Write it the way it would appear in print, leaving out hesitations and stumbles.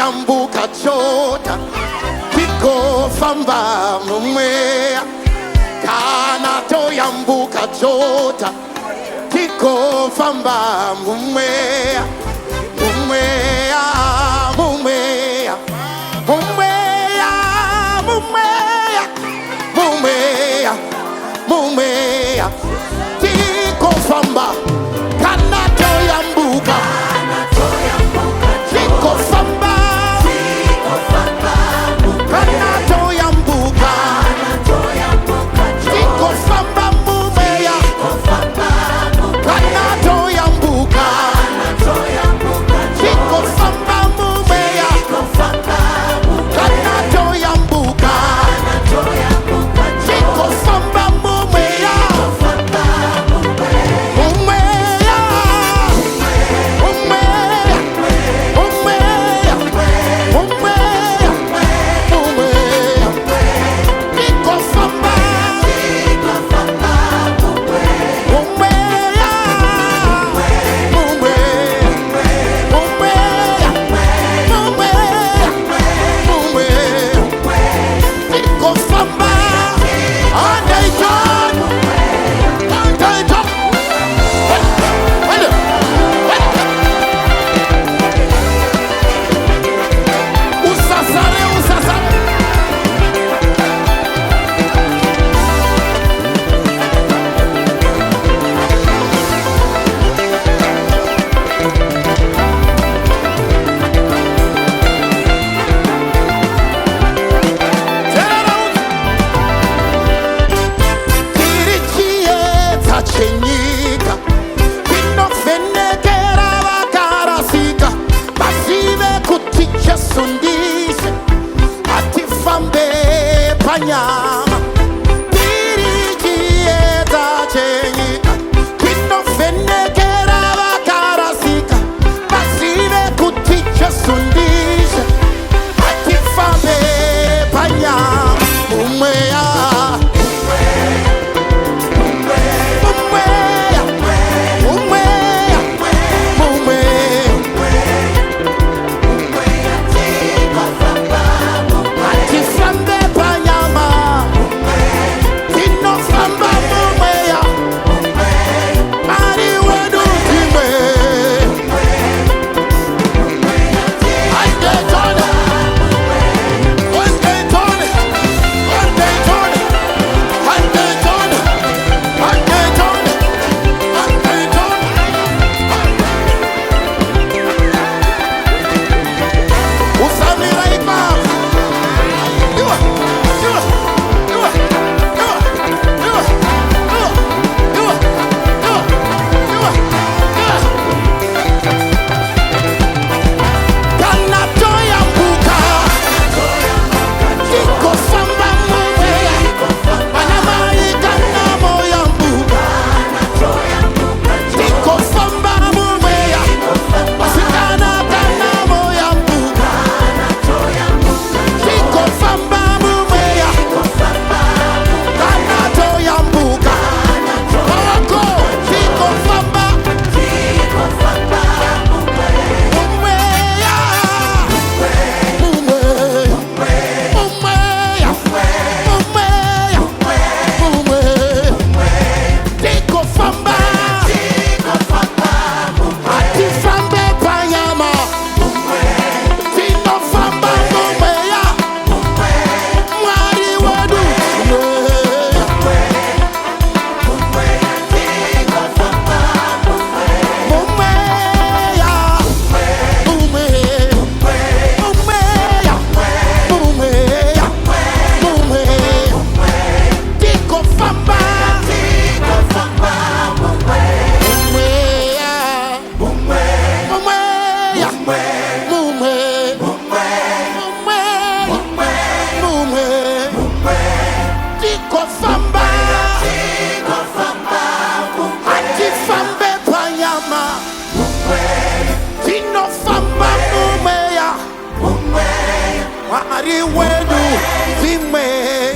yambuka chota Tiko famba mumea Kana to yambuka chota Tiko famba mumea Mumea, mumea Mumea, mumea Mumea, mumea Tiko famba Kana to yambuka Tiko famba Kana to yambuka Tiko famba mumea Kana to yambuka Tiko famba mumea Kana to yambuka Tiko famba mumea Nyama dirigiye tachenyika kino fenekera vakarasika basive kuticha sundisha atifambe panyama umweya Wedu, Zime.